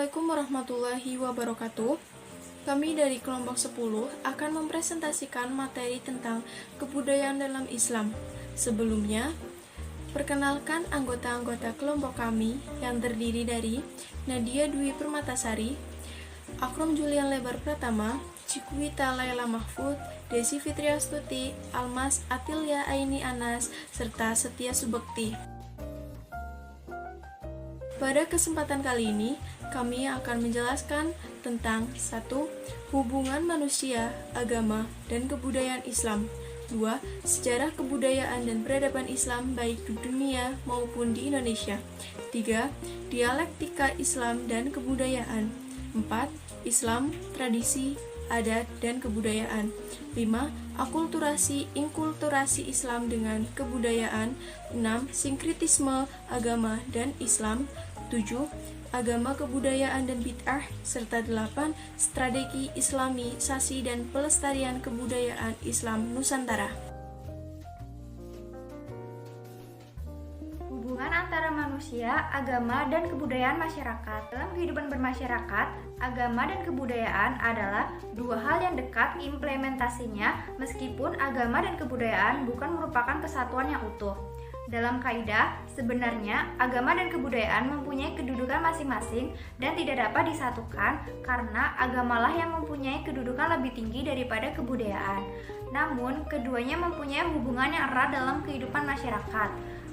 Assalamualaikum warahmatullahi wabarakatuh. Kami dari kelompok 10 akan mempresentasikan materi tentang kebudayaan dalam Islam. Sebelumnya, perkenalkan anggota-anggota kelompok kami yang terdiri dari Nadia Dwi Permatasari, Akrom Julian Lebar Pratama, Cikwita Laila Mahfud, Desi Fitriastuti, Almas Atilia Aini Anas, serta Setia Subekti. Pada kesempatan kali ini, kami akan menjelaskan tentang 1. Hubungan manusia, agama, dan kebudayaan Islam. 2. Sejarah kebudayaan dan peradaban Islam baik di dunia maupun di Indonesia. 3. Dialektika Islam dan kebudayaan. 4. Islam, tradisi, adat, dan kebudayaan. 5. Akulturasi, inkulturasi Islam dengan kebudayaan. 6. Sinkretisme agama dan Islam. 7. Agama, kebudayaan, dan bid'ah. Serta 8. Strategi Islamisasi dan pelestarian kebudayaan Islam Nusantara. Hubungan antara manusia, agama, dan kebudayaan masyarakat. Dalam kehidupan bermasyarakat, agama dan kebudayaan adalah dua hal yang dekat implementasinya, meskipun agama dan kebudayaan bukan merupakan kesatuan yang utuh. Dalam kaidah, sebenarnya agama dan kebudayaan mempunyai kedudukan masing-masing dan tidak dapat disatukan karena agamalah yang mempunyai kedudukan lebih tinggi daripada kebudayaan. Namun, keduanya mempunyai hubungan yang erat dalam kehidupan masyarakat.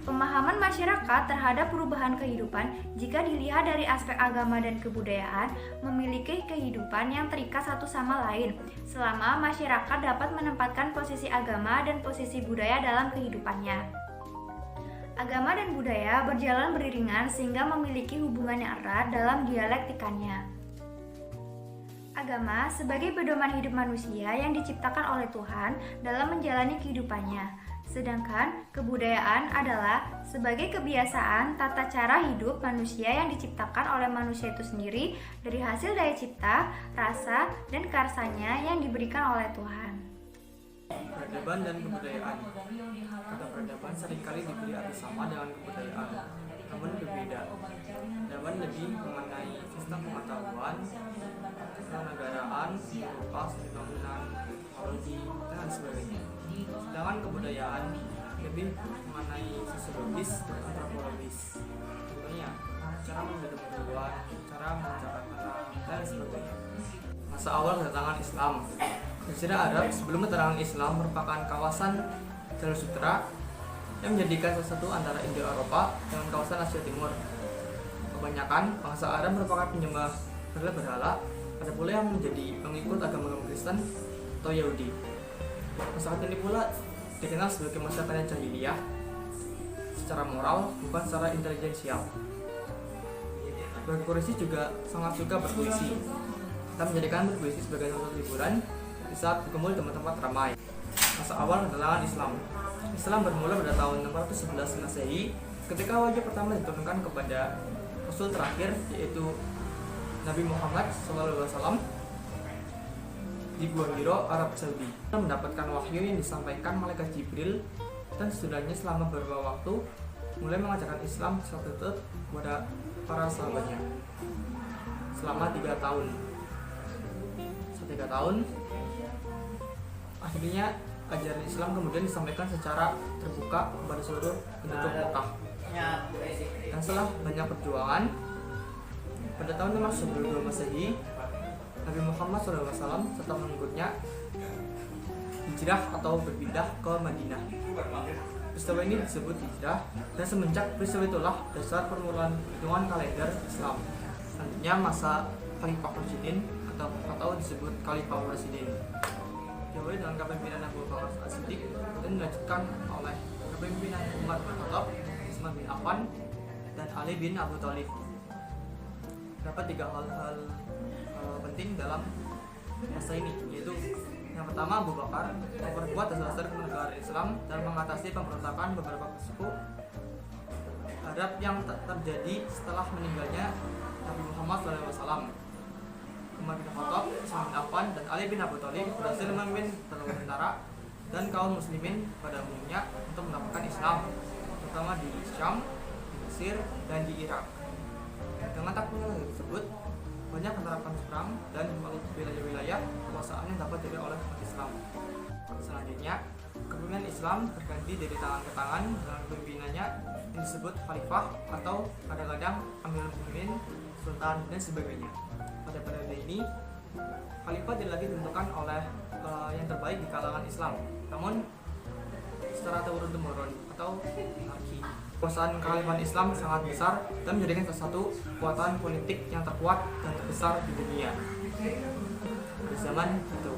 Pemahaman masyarakat terhadap perubahan kehidupan jika dilihat dari aspek agama dan kebudayaan memiliki kehidupan yang terikat satu sama lain selama masyarakat dapat menempatkan posisi agama dan posisi budaya dalam kehidupannya. Agama dan budaya berjalan beriringan sehingga memiliki hubungan yang erat dalam dialektikannya. Agama sebagai pedoman hidup manusia yang diciptakan oleh Tuhan dalam menjalani kehidupannya. Sedangkan kebudayaan adalah sebagai kebiasaan tata cara hidup manusia yang diciptakan oleh manusia itu sendiri dari hasil daya cipta, rasa, dan karsanya yang diberikan oleh Tuhan. Peradaban dan kebudayaan. Kata peradaban seringkali diberi arti sama dengan kebudayaan, namun berbeda. Peradaban lebih mengenai sistem pengetahuan, kenegaraan, kultur, bangunan, teknologi, dan sebagainya. Sedangkan kebudayaan lebih mengenai sosiologis dan antropologis. Contohnya, cara membentuk kehidupan, cara mengajarkan orang, dan sebagainya. Masa awal kedatangan Islam. Jazirah Arab sebelum kedatangan Islam merupakan kawasan jalur sutra yang menjadikan salah satu antara Indo-Eropa dengan kawasan Asia Timur. Kebanyakan bangsa Arab merupakan penyembah berhala, ada pula yang menjadi pengikut agama Kristen atau Yahudi. Masyarakat ini pula dikenal sebagai masyarakat jahiliyah secara moral, bukan secara intelijensial. Bagi Quraisy juga sangat suka berpuisi. Kita menjadikan berpuisi sebagai salah satu hiburan di saat berkumpul di tempat-tempat ramai. Masa awal kedatangan Islam. Islam bermula pada tahun 611 Masehi ketika wahyu pertama diturunkan kepada Rasul terakhir, yaitu Nabi Muhammad SAW di Gua Hiro, Arab Saudi. Mendapatkan wahyu yang disampaikan malaikat Jibril dan sesudahnya selama beberapa waktu mulai mengajarkan Islam secara tertutup kepada para sahabatnya selama 3 tahun. Setelah 3 tahun, akhirnya ajaran Islam kemudian disampaikan secara terbuka kepada seluruh penduduk Mekah. Dan setelah banyak perjuangan, pada tahun 592 Masehi, Nabi Muhammad SAW serta pengikutnya hijrah atau berpindah ke Madinah. Peristiwa ini disebut hijrah, dan semenjak peristiwa itulah dasar permulaan hitungan kalender Islam. Selanjutnya masa Khalifah Rasyidin atau disebut Khalifah Rasyidin dimulai dengan kepemimpinan Abu Bakar As-Siddiq dan dilanjutkan oleh kepemimpinan Umar bin Khattab, Utsman bin Affan, dan Ali bin Abi Thalib. Terdapat 3 hal penting dalam masa ini, yaitu yang pertama, Abu Bakar memperkuat dasar-dasar kenegaraan Islam dan mengatasi pemberontakan beberapa suku Arab yang terjadi setelah meninggalnya Nabi Muhammad SAW. Umar bin Khattab, Utsman bin Affan, dan Ali bin Abi Thalib berhasil memimpin tentara dan kaum muslimin pada umumnya untuk mendapatkan Islam, terutama di Syam, di Mesir, dan di Irak. Dengan takwil tersebut, banyak penerapan perang dan wilayah-wilayah kekuasaan yang dapat dilihat oleh umat Islam. Selanjutnya, kepemimpinan Islam berganti dari tangan ke tangan dengan pimpinannya yang disebut khalifah atau kadang-kadang amirul mukminin, sultan, dan sebagainya. Pada periode ini, khalifah tidak lagi ditentukan oleh yang terbaik di kalangan Islam, namun secara turun-temurun atau monarki. Kekuasaan kekhalifahan Islam sangat besar dan menjadikan salah satu kekuatan politik yang terkuat dan terbesar di dunia pada zaman itu.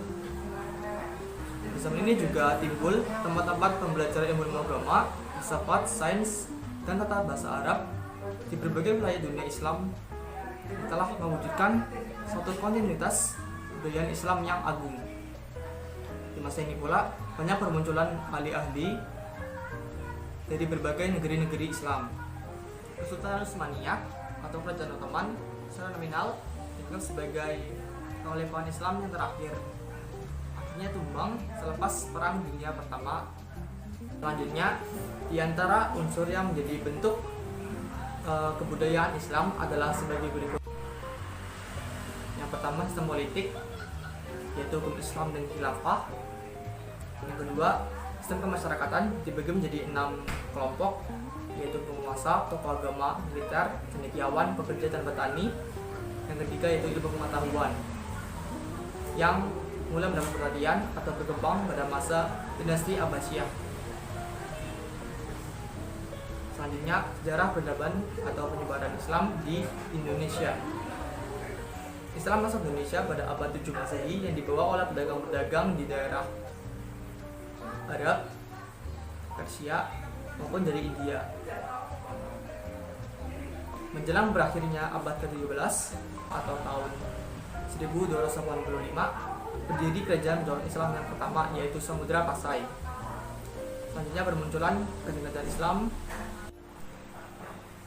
Di zaman ini juga timbul tempat-tempat pembelajaran ilmu agama, filsafat, sains, dan tata bahasa Arab di berbagai wilayah dunia Islam yang telah mewujudkan suatu kontinuitas budaya Islam yang agung. Di masa ini pula banyak bermunculan ahli-ahli dari berbagai negeri-negeri Islam. Kesultanan Utsmaniyah atau Kerajaan Ottoman secara nominal dianggap sebagai kekhalifahan Islam yang terakhir. Akhirnya tumbang selepas Perang Dunia Pertama. Selanjutnya, di antara unsur yang menjadi bentuk kebudayaan Islam adalah sebagai berikut. Yang pertama, sistem politik, yaitu hukum Islam dan khilafah. Yang kedua, sistem kemasyarakatan dibagi menjadi 6 kelompok, yaitu penguasa, tokoh agama, militer, cendekiawan, pekerja dan petani. Yang ketiga yaitu ilmu pengetahuan, yang mulai mendapat perhatian atau berkembang pada masa dinasti Abbasiyah. Selanjutnya, sejarah peradaban atau penyebaran Islam di Indonesia. Islam masuk Indonesia pada abad 7 Masehi yang dibawa oleh pedagang-pedagang di daerah Arab, Persia, maupun dari India. Menjelang berakhirnya abad ke-17 atau tahun 1285, berdiri kerajaan Daulah Islam yang pertama, yaitu Samudra Pasai. Selanjutnya bermunculan kerajaan Islam.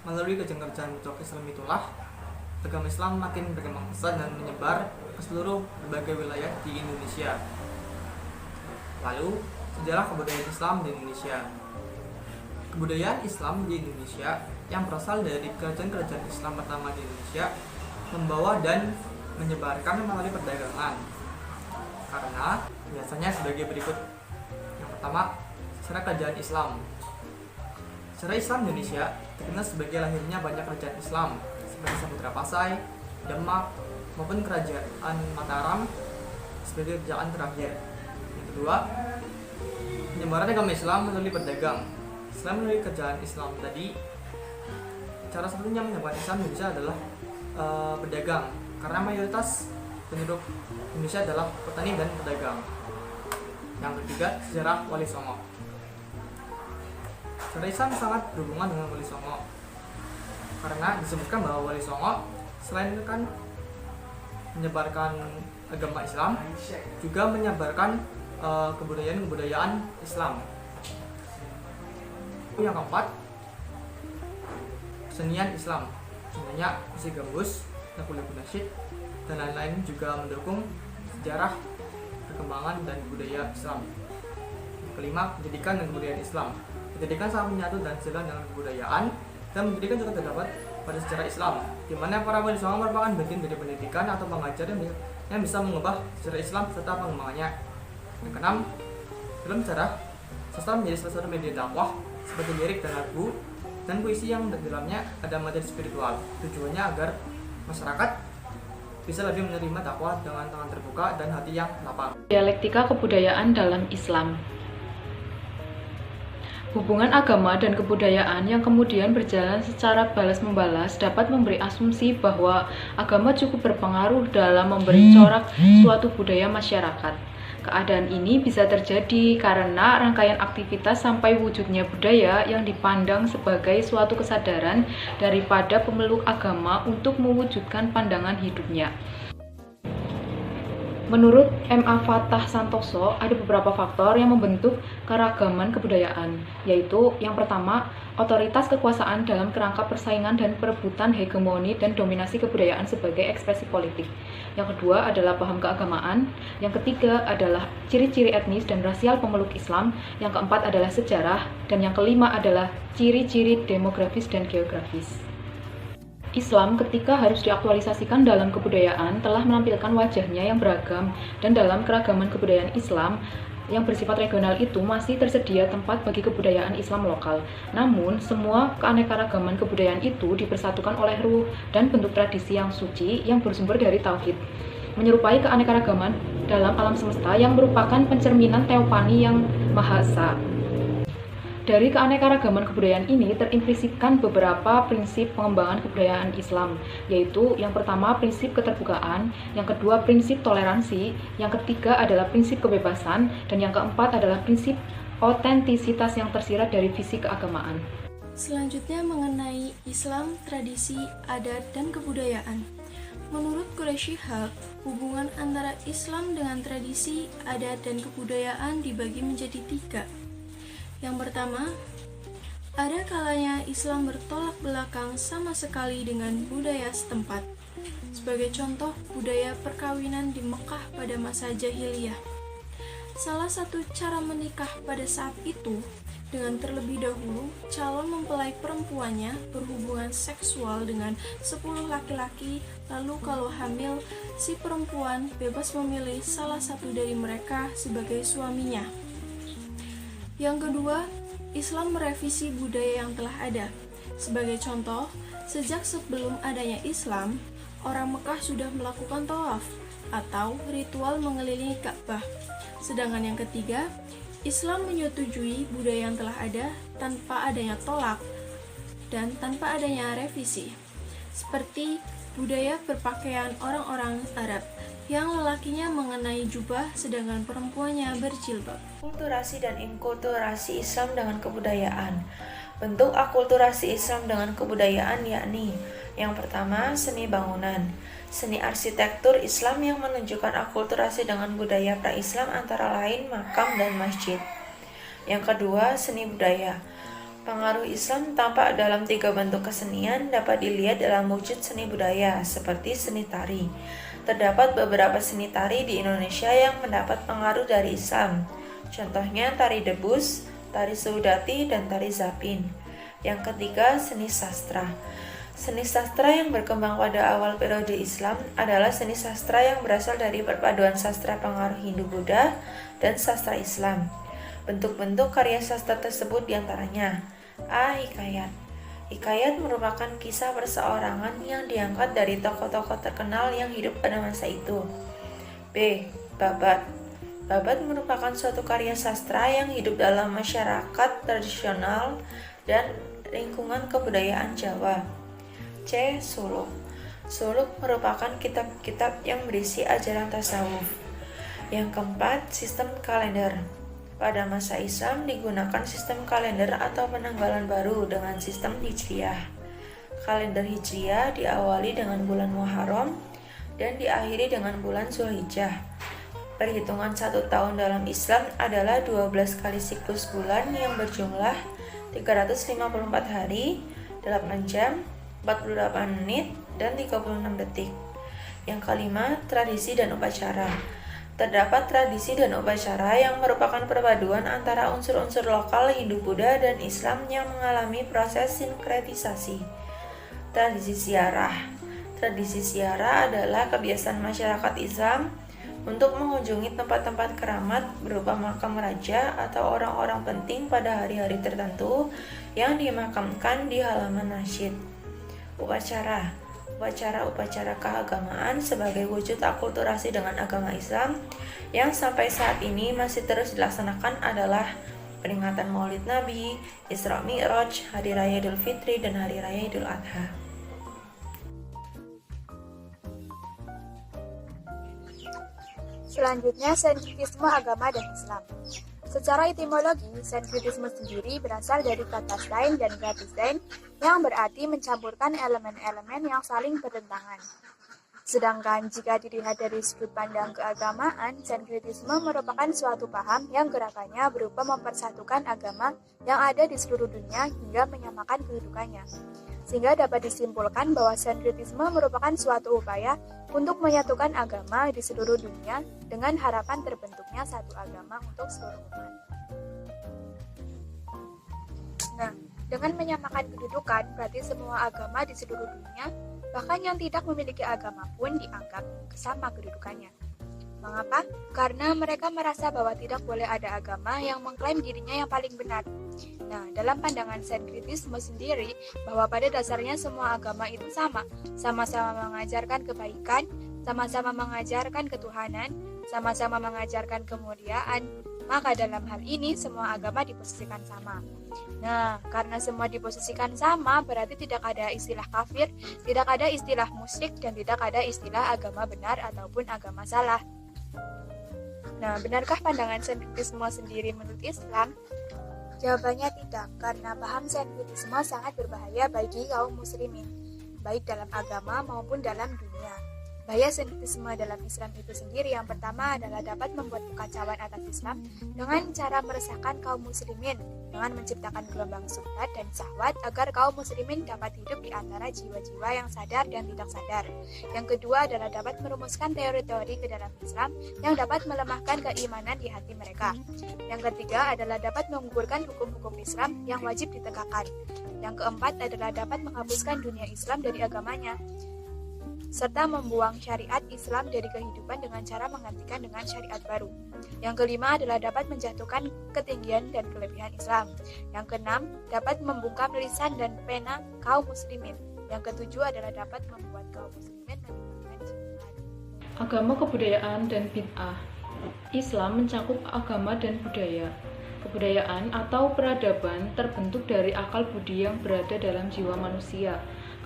Melalui kerajaan Islam itulah agama Islam makin berkembang pesat dan menyebar ke seluruh berbagai wilayah di Indonesia. Lalu, sejarah kebudayaan Islam di Indonesia. Kebudayaan Islam di Indonesia yang berasal dari kerajaan-kerajaan Islam pertama di Indonesia membawa dan menyebarkan melalui perdagangan. Karena biasanya sebagai berikut. Yang pertama, sejarah kerajaan Islam. Sejarah Islam Indonesia terkenal sebagai lahirnya banyak kerajaan Islam seperti Samudra Pasai, Demak, maupun kerajaan Mataram sebagai kerajaan terakhir. Yang kedua, penyebaran agama Islam melalui berdagang. Selain melalui kerajaan Islam tadi, cara satunya menyebarkan Islam Indonesia adalah berdagang, karena mayoritas penduduk Indonesia adalah petani dan pedagang. Yang ketiga, sejarah Wali Songo. Sejarah Islam sangat berhubungan dengan Wali Songo, karena disebutkan bahwa Wali Songo selain kan menyebarkan agama Islam, juga menyebarkan kebudayaan Islam. Yang keempat, kesenian Islam, contohnya musik gambus, lagu nasyid, dan lain-lain juga mendukung sejarah perkembangan dan budaya Islam. Yang kelima, pendidikan dan kebudayaan Islam. Pendidikan sangat menyatu dan sejalan dengan kebudayaan, dan pendidikan juga terdapat pada sejarah Islam, di mana para wali songo merupakan bagian dari pendidikan atau pengajar yang bisa mengubah sejarah Islam serta pengembangannya. Yang keenam, film sejarah sastra menjadi salah satu media dakwah seperti lirik dan lagu dan puisi yang di dalamnya ada materi spiritual. Tujuannya agar masyarakat bisa lebih menerima dakwah dengan tangan terbuka dan hati yang lapang. Dialektika kebudayaan dalam Islam. Hubungan agama dan kebudayaan yang kemudian berjalan secara balas-membalas dapat memberi asumsi bahwa agama cukup berpengaruh dalam memberi corak suatu budaya masyarakat. Keadaan ini bisa terjadi karena rangkaian aktivitas sampai wujudnya budaya yang dipandang sebagai suatu kesadaran daripada pemeluk agama untuk mewujudkan pandangan hidupnya. Menurut M.A. Fatah Santoso, ada beberapa faktor yang membentuk keragaman kebudayaan, yaitu yang pertama, otoritas kekuasaan dalam kerangka persaingan dan perebutan hegemoni dan dominasi kebudayaan sebagai ekspresi politik. Yang kedua adalah paham keagamaan, yang ketiga adalah ciri-ciri etnis dan rasial pemeluk Islam, yang keempat adalah sejarah, dan yang kelima adalah ciri-ciri demografis dan geografis. Islam ketika harus diaktualisasikan dalam kebudayaan telah menampilkan wajahnya yang beragam, dan dalam keragaman kebudayaan Islam yang bersifat regional itu masih tersedia tempat bagi kebudayaan Islam lokal. Namun, semua keanekaragaman kebudayaan itu dipersatukan oleh ruh dan bentuk tradisi yang suci yang bersumber dari tauhid, menyerupai keanekaragaman dalam alam semesta yang merupakan pencerminan teopani yang Maha Esa. Dari keanekaragaman kebudayaan ini terimplisitkan beberapa prinsip pengembangan kebudayaan Islam, yaitu yang pertama prinsip keterbukaan, yang kedua prinsip toleransi, yang ketiga adalah prinsip kebebasan, dan yang keempat adalah prinsip otentisitas yang tersirat dari visi keagamaan. Selanjutnya mengenai Islam, tradisi, adat, dan kebudayaan. Menurut Quraisy Shihab, hubungan antara Islam dengan tradisi, adat, dan kebudayaan dibagi menjadi 3. Yang pertama, ada kalanya Islam bertolak belakang sama sekali dengan budaya setempat. Sebagai contoh, budaya perkawinan di Mekah pada masa jahiliyah. Salah satu cara menikah pada saat itu, dengan terlebih dahulu calon mempelai perempuannya berhubungan seksual dengan 10 laki-laki, lalu kalau hamil, si perempuan bebas memilih salah satu dari mereka sebagai suaminya. Yang kedua, Islam merevisi budaya yang telah ada. Sebagai contoh, sejak sebelum adanya Islam, orang Mekah sudah melakukan tawaf atau ritual mengelilingi Ka'bah. Sedangkan yang ketiga, Islam menyetujui budaya yang telah ada tanpa adanya tolak dan tanpa adanya revisi. Seperti budaya berpakaian orang-orang Arab yang lelakinya mengenai jubah sedangkan perempuannya berjilbab. Akulturasi dan inkulturasi Islam dengan kebudayaan. Bentuk akulturasi Islam dengan kebudayaan yakni yang pertama, seni bangunan. Seni arsitektur Islam yang menunjukkan akulturasi dengan budaya pra-Islam antara lain makam dan masjid. Yang kedua, seni budaya. Pengaruh Islam tampak dalam 3 bentuk kesenian dapat dilihat dalam wujud seni budaya, seperti seni tari. Terdapat beberapa seni tari di Indonesia yang mendapat pengaruh dari Islam. Contohnya tari debus, tari Saudati, dan tari Zapin. Yang ketiga, seni sastra. Seni sastra yang berkembang pada awal periode Islam adalah seni sastra yang berasal dari perpaduan sastra pengaruh Hindu-Buddha dan sastra Islam. Bentuk-bentuk karya sastra tersebut diantaranya A. Hikayat. Hikayat merupakan kisah perseorangan yang diangkat dari tokoh-tokoh terkenal yang hidup pada masa itu. B. Babat. Babat merupakan suatu karya sastra yang hidup dalam masyarakat tradisional dan lingkungan kebudayaan Jawa. C. Suluk. Suluk merupakan kitab-kitab yang berisi ajaran tasawuf. Yang keempat, sistem kalender. Pada masa Islam digunakan sistem kalender atau penanggalan baru dengan sistem Hijriyah. Kalender Hijriyah diawali dengan bulan Muharram dan diakhiri dengan bulan Zulhijjah. Perhitungan 1 tahun dalam Islam adalah 12 kali siklus bulan yang berjumlah 354 hari, 8 jam, 48 menit, dan 36 detik. Yang kelima, tradisi dan upacara. Terdapat tradisi dan upacara yang merupakan perpaduan antara unsur-unsur lokal Hindu-Buddha dan Islam yang mengalami proses sinkretisasi. Tradisi ziarah. Tradisi ziarah adalah kebiasaan masyarakat Islam untuk mengunjungi tempat-tempat keramat berupa makam raja atau orang-orang penting pada hari-hari tertentu yang dimakamkan di halaman masjid. Upacara. Upacara-upacara keagamaan sebagai wujud akulturasi dengan agama Islam yang sampai saat ini masih terus dilaksanakan adalah peringatan Maulid Nabi, Isra Mi'raj, Hari Raya Idul Fitri, dan Hari Raya Idul Adha. Selanjutnya, sinkretisme agama dan Islam. Secara etimologi, sinkretisme sendiri berasal dari kata sain dan gratisain yang berarti mencampurkan elemen-elemen yang saling bertentangan. Sedangkan jika dilihat dari sudut pandang keagamaan, sinkretisme merupakan suatu paham yang gerakannya berupa mempersatukan agama yang ada di seluruh dunia hingga menyamakan kedudukannya. Sehingga dapat disimpulkan bahwa sinkretisme merupakan suatu upaya untuk menyatukan agama di seluruh dunia dengan harapan terbentuknya satu agama untuk seluruh umat. Nah, Dengan menyamakan kedudukan, berarti semua agama di seluruh dunia, bahkan yang tidak memiliki agama pun dianggap sama kedudukannya. Mengapa? Karena mereka merasa bahwa tidak boleh ada agama yang mengklaim dirinya yang paling benar. Nah, dalam pandangan sinkretisme sendiri, bahwa pada dasarnya semua agama itu sama-sama mengajarkan kebaikan, sama-sama mengajarkan ketuhanan, sama-sama mengajarkan kemuliaan, maka dalam hal ini semua agama diposisikan sama. Nah, karena semua diposisikan sama, berarti tidak ada istilah kafir, tidak ada istilah musyrik, dan tidak ada istilah agama benar ataupun agama salah. Nah, benarkah pandangan sinkretisme sendiri menurut Islam? Jawabannya tidak, karena paham sinkretisme sangat berbahaya bagi kaum muslimin, baik dalam agama maupun dalam dunia. Bahaya sinkretisme dalam Islam itu sendiri yang pertama adalah dapat membuat kekacauan atas Islam dengan cara meresahkan kaum muslimin, dengan menciptakan gelombang syubhat dan syahwat agar kaum muslimin dapat hidup di antara jiwa-jiwa yang sadar dan tidak sadar. Yang kedua adalah dapat merumuskan teori-teori ke dalam Islam yang dapat melemahkan keimanan di hati mereka. Yang ketiga adalah dapat menggugurkan hukum-hukum Islam yang wajib ditegakkan. Yang keempat adalah dapat menghapuskan dunia Islam dari agamanya, serta membuang syariat Islam dari kehidupan dengan cara menggantikan dengan syariat baru. Yang kelima adalah dapat menjatuhkan ketinggian dan kelebihan Islam. Yang keenam, dapat membungkam lisan dan pena kaum muslimin. Yang ketujuh adalah dapat membuat kaum muslimin meninggalkan jihad. Agama, kebudayaan, dan bid'ah. Islam mencakup agama dan budaya. Kebudayaan atau peradaban terbentuk dari akal budi yang berada dalam jiwa manusia.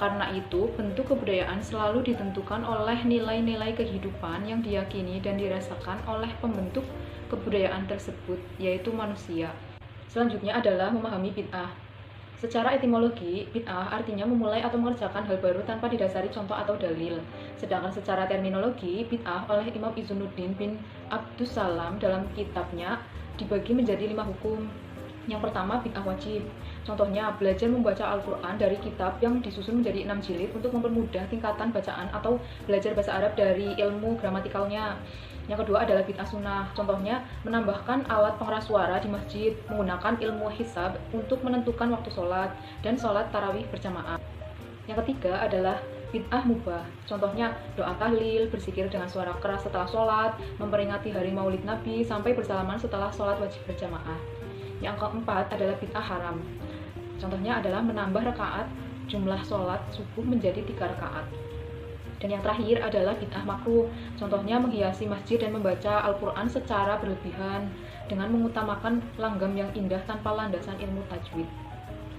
Karena itu, bentuk kebudayaan selalu ditentukan oleh nilai-nilai kehidupan yang diyakini dan dirasakan oleh pembentuk kebudayaan tersebut, yaitu manusia. Selanjutnya adalah memahami bid'ah. Secara etimologi, bid'ah artinya memulai atau mengerjakan hal baru tanpa didasari contoh atau dalil. Sedangkan secara terminologi, bid'ah oleh Imam Izzuddin bin Abdussalam dalam kitabnya dibagi menjadi 5 hukum. Yang pertama, bid'ah wajib. Contohnya, belajar membaca Al-Quran dari kitab yang disusun menjadi 6 jilid untuk mempermudah tingkatan bacaan atau belajar bahasa Arab dari ilmu gramatikalnya. Yang kedua adalah bid'ah sunnah. Contohnya, menambahkan alat pengeras suara di masjid, menggunakan ilmu hisab untuk menentukan waktu sholat, dan sholat tarawih berjamaah. Yang ketiga adalah bid'ah mubah. Contohnya, doa tahlil, berzikir dengan suara keras setelah sholat, memperingati hari maulid Nabi, sampai bersalaman setelah sholat wajib berjamaah. Yang keempat adalah bid'ah haram. Contohnya adalah menambah rakaat jumlah sholat subuh menjadi 3 rakaat. Dan yang terakhir adalah bid'ah makruh. Contohnya menghiasi masjid dan membaca Al-Quran secara berlebihan dengan mengutamakan langgam yang indah tanpa landasan ilmu tajwid.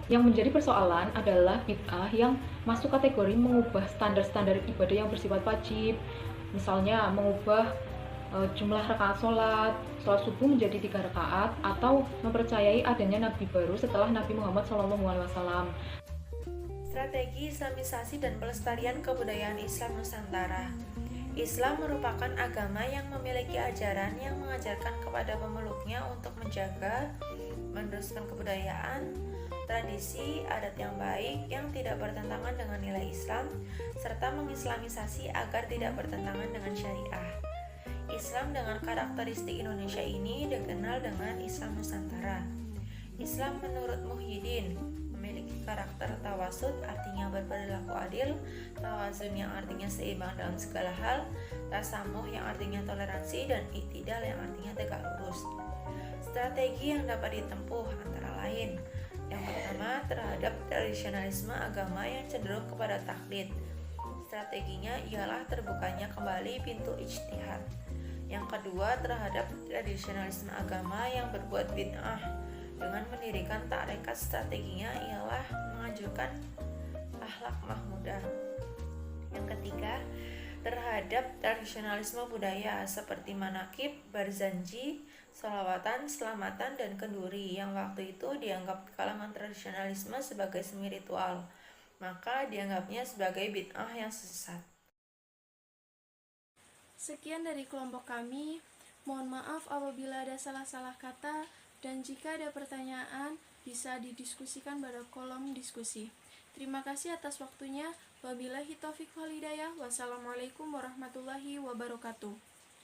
Yang menjadi persoalan adalah bid'ah yang masuk kategori mengubah standar-standar ibadah yang bersifat wajib. Misalnya mengubah jumlah rakaat sholat subuh menjadi 3 rakaat, atau mempercayai adanya nabi baru setelah Nabi Muhammad SAW. Strategi Islamisasi dan pelestarian kebudayaan Islam Nusantara. Islam merupakan agama yang memiliki ajaran yang mengajarkan kepada pemeluknya untuk menjaga, meneruskan kebudayaan, tradisi, adat yang baik yang tidak bertentangan dengan nilai Islam, serta mengislamisasi agar tidak bertentangan dengan syariah. Islam dengan karakteristik Indonesia ini dikenal dengan Islam Nusantara. Islam menurut Muhyiddin memiliki karakter tawasud, artinya berperilaku adil, tawazun yang artinya seimbang dalam segala hal, tasamuh yang artinya toleransi, dan i'tidal yang artinya tegak lurus. Strategi yang dapat ditempuh antara lain: yang pertama, terhadap tradisionalisme agama yang cenderung kepada taklid. Strateginya ialah terbukanya kembali pintu ijtihad. Yang kedua, terhadap tradisionalisme agama yang berbuat bid'ah dengan mendirikan tarekat. Strateginya ialah menganjurkan akhlak mahmudah. Yang ketiga, terhadap tradisionalisme budaya seperti manakib, barzanji, sholawatan, selamatan, dan kenduri yang waktu itu dianggap kalangan tradisionalisme sebagai semi ritual, maka dianggapnya sebagai bid'ah yang sesat. Sekian dari kelompok kami. Mohon maaf apabila ada salah-salah kata, dan jika ada pertanyaan bisa didiskusikan pada kolom diskusi. Terima kasih atas waktunya. Wabillahi taufiq wal hidayah. Wassalamualaikum warahmatullahi wabarakatuh.